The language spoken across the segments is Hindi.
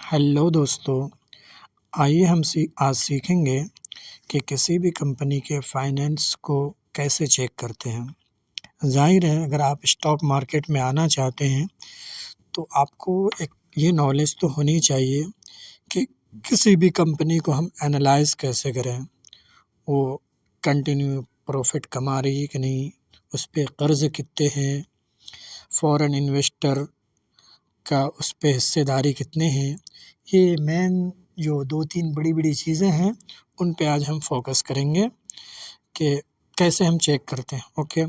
हेलो दोस्तों, आइए हम आज सीखेंगे कि किसी भी कंपनी के फाइनेंस को कैसे चेक करते हैं। ज़ाहिर है, अगर आप स्टॉक मार्केट में आना चाहते हैं तो आपको एक ये नॉलेज तो होनी चाहिए कि किसी भी कंपनी को हम एनालाइज़ कैसे करें। वो कंटिन्यू प्रॉफिट कमा रही है कि नहीं, उस पे कर्ज़ कितने हैं, फॉरेन इन्वेस्टर का उस पे हिस्सेदारी कितने हैं। ये मेन जो 2-3 बड़ी-बड़ी चीज़ें हैं, उन पे आज हम फ़ोकस करेंगे कि कैसे हम चेक करते हैं। ओके,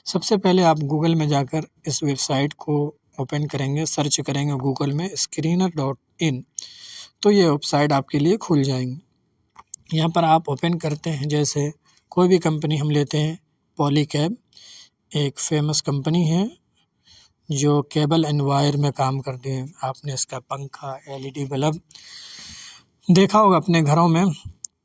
सबसे पहले आप गूगल में जाकर इस वेबसाइट को ओपन करेंगे, सर्च करेंगे गूगल में screener.in, तो ये वेबसाइट आपके लिए खुल जाएंगी। यहाँ पर आप ओपन करते हैं, जैसे कोई भी कंपनी हम लेते हैं, पॉलीकैब एक फेमस कंपनी है जो केबल एंड वायर में काम करती है। आपने इसका पंखा, एलईडी बल्ब देखा होगा अपने घरों में।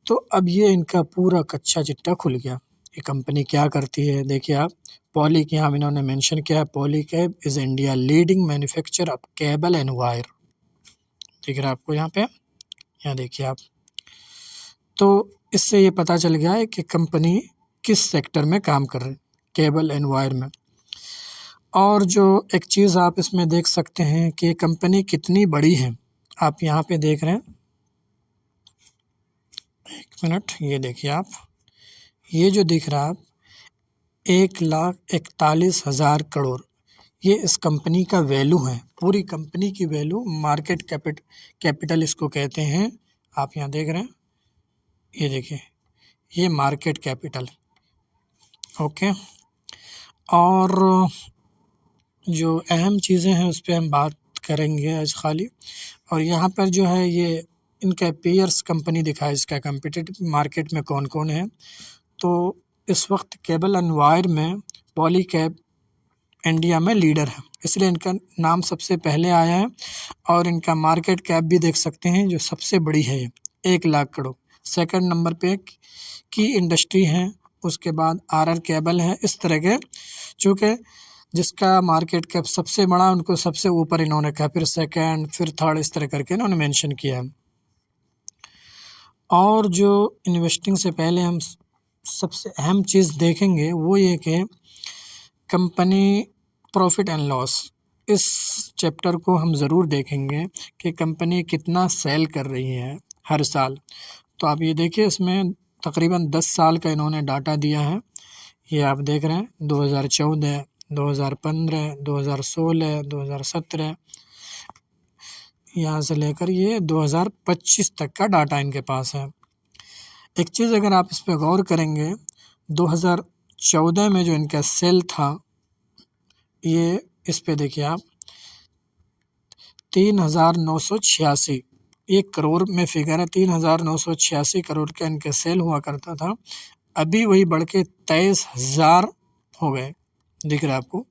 तो अब ये इनका पूरा कच्चा चिट्ठा खुल गया। ये कंपनी क्या करती है, देखिए आप, पॉली के यहाँ इन्होंने मेंशन किया है, Polycab is India leading manufacturer of cable and wire. दिख रहा है आपको यहाँ पे, यहाँ देखिए आप। तो इससे ये पता चल गया है कि कंपनी किस सेक्टर में काम कर रही है, केबल एंड वायर में। और जो एक चीज़ आप इसमें देख सकते हैं कि कंपनी कितनी बड़ी है, आप यहाँ पे देख रहे हैं। एक मिनट, ये देखिए आप, ये जो दिख रहा है 1,41,000 करोड़, ये इस कंपनी का वैल्यू है। पूरी कंपनी की वैल्यू, मार्केट कैपिटल इसको कहते हैं। आप यहाँ देख रहे हैं, ये देखिए, ये मार्केट कैपिटल। ओके, और जो अहम चीज़ें हैं उस पे हम बात करेंगे आज खाली। और यहाँ पर जो है ये इनका पीयर्स कंपनी दिखाए, इसका कम्पिटिटिव मार्केट में कौन कौन है। तो इस वक्त केबल एंड वायर में पॉलीकैब इंडिया में लीडर है, इसलिए इनका नाम सबसे पहले आया है। और इनका मार्केट कैप भी देख सकते हैं, जो सबसे बड़ी है, 1,00,000 करोड़। सेकंड नंबर पे की इंडस्ट्री है, उसके बाद आरआर केबल है। इस तरह के, चूँकि जिसका मार्केट कैप सबसे बड़ा, उनको सबसे ऊपर इन्होंने कहा, फिर सेकंड, फिर थर्ड, इस तरह करके इन्होंने मेंशन किया है। और जो इन्वेस्टिंग से पहले हम सबसे अहम चीज़ देखेंगे वो ये कि कंपनी प्रॉफिट एंड लॉस, इस चैप्टर को हम ज़रूर देखेंगे कि कंपनी कितना सेल कर रही है हर साल। तो आप ये देखिए, इसमें तकरीबन 10 साल का इन्होंने डाटा दिया है। ये आप देख रहे हैं 2014, 2015, 2016, 2017, यहाँ से लेकर ये 2025 तक का डाटा इनके पास है। एक चीज़ अगर आप इस पे गौर करेंगे, 2014 में जो इनका सेल था, ये इस पे देखिए आप, 3,986, 1 करोड़ में फिगर है, 3,986 करोड़ का इनके सेल हुआ करता था। अभी वही बढ़ के 23,000 हो गए, दिख रहा है आपको।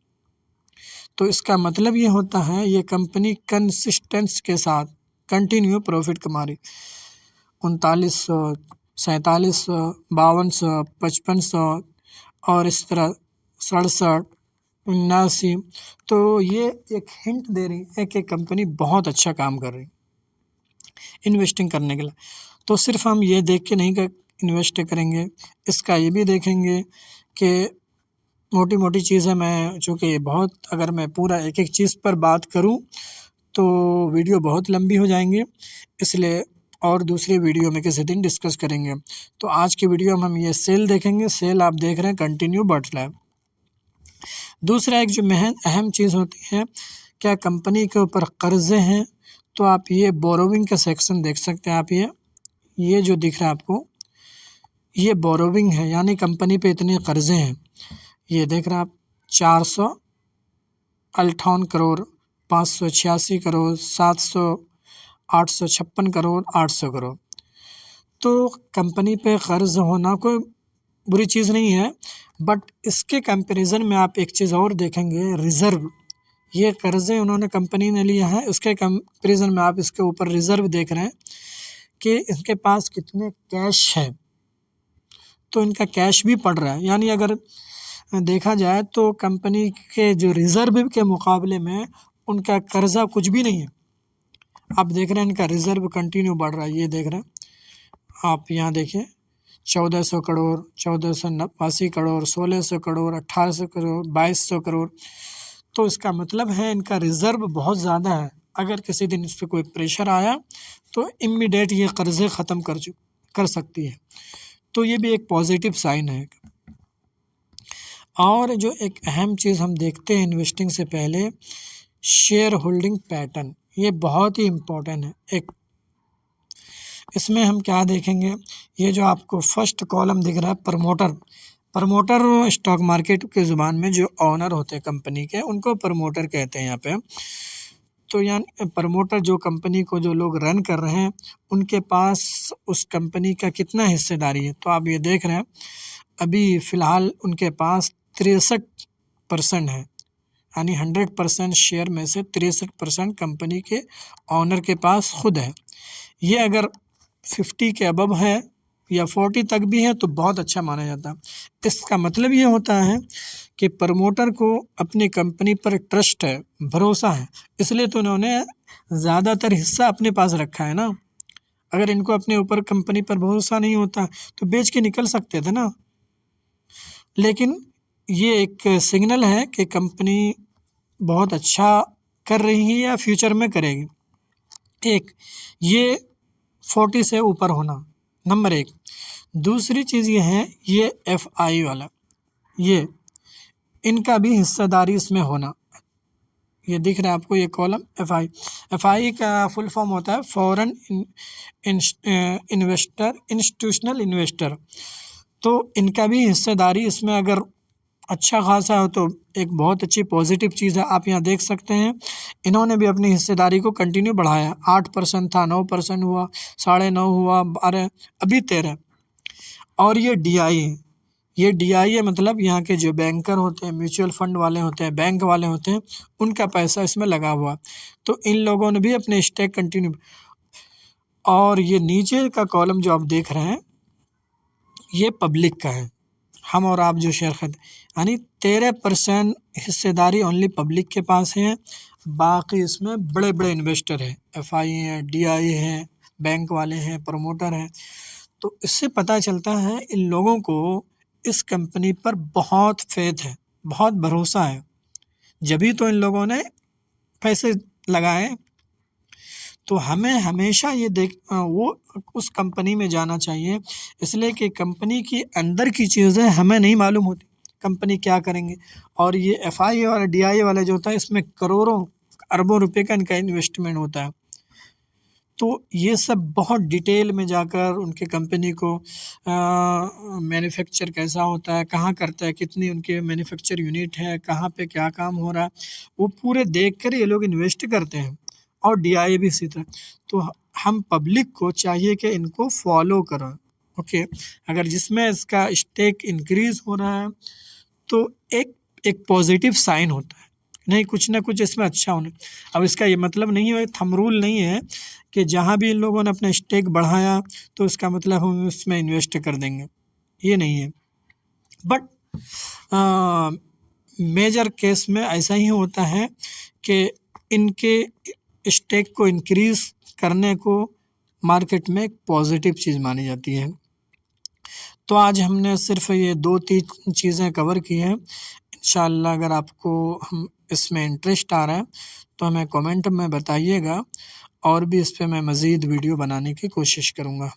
तो इसका मतलब ये होता है, ये कंपनी कंसिस्टेंस के साथ कंटिन्यू प्रॉफिट कमा रही। 3,900, 4,700, 5,200, 5,500 और इस तरह 67, 79। तो ये एक हिंट दे रही है कि कंपनी बहुत अच्छा काम कर रही इन्वेस्टिंग करने के लिए। तो सिर्फ हम ये देख के नहीं कर इन्वेस्ट करेंगे, इसका ये भी देखेंगे कि मोटी मोटी चीज़ें, मैं चूँकि बहुत, अगर मैं पूरा एक एक चीज़ पर बात करूँ तो वीडियो बहुत लंबी हो जाएंगी, इसलिए और दूसरी वीडियो में किसी दिन डिस्कस करेंगे। तो आज की वीडियो में हम ये सेल देखेंगे। सेल आप देख रहे हैं कंटिन्यू बढ़ रहा है। दूसरा एक जो अहम चीज़ होती है, क्या कंपनी के ऊपर कर्ज़े हैं, तो आप ये बोरोविंग का सेक्शन देख सकते हैं। आप ये जो दिख रहा है आपको, ये बोरोविंग है, यानी कंपनी पे इतने कर्ज़े हैं। ये देख रहे हैं आप, 458 करोड़, 586 करोड़, 700, 856 करोड़, 800 करोड़। तो कंपनी पे कर्ज होना कोई बुरी चीज़ नहीं है, बट इसके कंपैरिजन में आप एक चीज़ और देखेंगे, रिज़र्व। ये कर्ज़े उन्होंने कंपनी ने लिया है, उसके कंपैरिजन में आप इसके ऊपर रिज़र्व देख रहे हैं कि इसके पास कितने कैश है। तो इनका कैश भी पड़ रहा है, यानी अगर देखा जाए तो कंपनी के जो रिज़र्व के मुकाबले में उनका कर्ज़ा कुछ भी नहीं है। आप देख रहे हैं इनका रिजर्व कंटिन्यू बढ़ रहा है, ये देख रहे हैं आप, यहाँ देखिए 1400 करोड़, 1480 करोड़, 1600 करोड़, 1800 करोड़, 2200 करोड़। तो इसका मतलब है इनका रिजर्व बहुत ज़्यादा है। अगर किसी दिन इस पर कोई प्रेशर आया तो इमीडिएट ये कर्जे ख़त्म कर सकती है। तो ये भी एक पॉजिटिव साइन है। और जो एक अहम चीज़ हम देखते हैं इन्वेस्टिंग से पहले, शेयर होल्डिंग पैटर्न, ये बहुत ही इम्पोर्टेंट है। एक इसमें हम क्या देखेंगे, ये जो आपको फर्स्ट कॉलम दिख रहा है प्रमोटर स्टॉक मार्केट के ज़ुबान में जो ऑनर होते हैं कंपनी के, उनको प्रमोटर कहते हैं यहाँ पे। तो यानी प्रमोटर जो कंपनी को जो लोग रन कर रहे हैं उनके पास उस कंपनी का कितना हिस्सेदारी है। तो आप ये देख रहे हैं अभी फ़िलहाल उनके पास 63% है, यानी 100% शेयर में से 63% कंपनी के ऑनर के पास खुद है। ये अगर 50 के अबव है या 40 तक भी है तो बहुत अच्छा माना जाता है। इसका मतलब ये होता है कि प्रमोटर को अपनी कंपनी पर ट्रस्ट है, भरोसा है, इसलिए तो उन्होंने ज़्यादातर हिस्सा अपने पास रखा है ना। अगर इनको अपने ऊपर कंपनी पर भरोसा नहीं होता तो बेच के निकल सकते थे ना। लेकिन ये एक सिग्नल है कि कंपनी बहुत अच्छा कर रही है या फ्यूचर में करेगी। एक ये 40 से ऊपर होना नंबर एक। दूसरी चीज़ ये है, ये FI वाला, ये इनका भी हिस्सेदारी इसमें होना। ये दिख रहा है आपको ये कॉलम FI का फुल फॉर्म होता है फॉरेन इन्वेस्टर, इंस्टीट्यूशनल इन्वेस्टर। तो इनका भी हिस्सेदारी इसमें अगर अच्छा खासा हो तो एक बहुत अच्छी पॉजिटिव चीज़ है। आप यहाँ देख सकते हैं इन्होंने भी अपनी हिस्सेदारी को कंटिन्यू बढ़ाया। 8% था, 9% हुआ, 9.5 हुआ, 12, अभी 13। और ये DI है, ये DI है, मतलब यहाँ के जो बैंकर होते हैं, म्यूचुअल फंड वाले होते हैं, बैंक वाले होते हैं, उनका पैसा इसमें लगा हुआ। तो इन लोगों ने भी अपने स्टेक कंटिन्यू। और ये नीचे का कॉलम जो आप देख रहे हैं ये पब्लिक का है, हम और आप जो शेयर खरीद, यानी 13% हिस्सेदारी ओनली पब्लिक के पास है। बाकी इसमें बड़े बड़े इन्वेस्टर हैं, FI हैं, DI हैं, बैंक वाले हैं, प्रमोटर हैं। तो इससे पता चलता है इन लोगों को इस कंपनी पर बहुत फेथ है, बहुत भरोसा है, जभी तो इन लोगों ने पैसे लगाए। तो हमें हमेशा ये वो उस कंपनी में जाना चाहिए, इसलिए कि कंपनी की अंदर की चीज़ें हमें नहीं मालूम होती, कंपनी क्या करेंगे। और ये FI और DI वाला जो होता है इसमें करोड़ों अरबों रुपए का इनका इन्वेस्टमेंट होता है। तो ये सब बहुत डिटेल में जाकर उनके कंपनी को मैन्युफैक्चर कैसा होता है, कहाँ करता है, कितनी उनके मैन्युफैक्चर यूनिट है, कहाँ पे क्या काम हो रहा है, वो पूरे देख कर ये लोग इन्वेस्ट करते हैं। और DI भी इसी तरह। तो हम पब्लिक को चाहिए कि इनको फॉलो करें। ओके, अगर जिसमें इसका स्टेक इंक्रीज़ हो रहा है तो एक पॉजिटिव साइन होता है, नहीं कुछ ना कुछ इसमें अच्छा होना। अब इसका ये मतलब नहीं है, थंब रूल नहीं है कि जहाँ भी इन लोगों ने अपना स्टेक बढ़ाया तो इसका मतलब हम इसमें इन्वेस्ट कर देंगे, ये नहीं है। बट मेजर केस में ऐसा ही होता है कि इनके स्टेक को इंक्रीज़ करने को मार्केट में एक पॉजिटिव चीज़ मानी जाती है। तो आज हमने सिर्फ ये 2-3 चीज़ें कवर की हैं। इंशाअल्लाह अगर आपको हम इसमें इंटरेस्ट आ रहा है तो हमें कमेंट में बताइएगा, और भी इस पे मैं मज़ीद वीडियो बनाने की कोशिश करूँगा।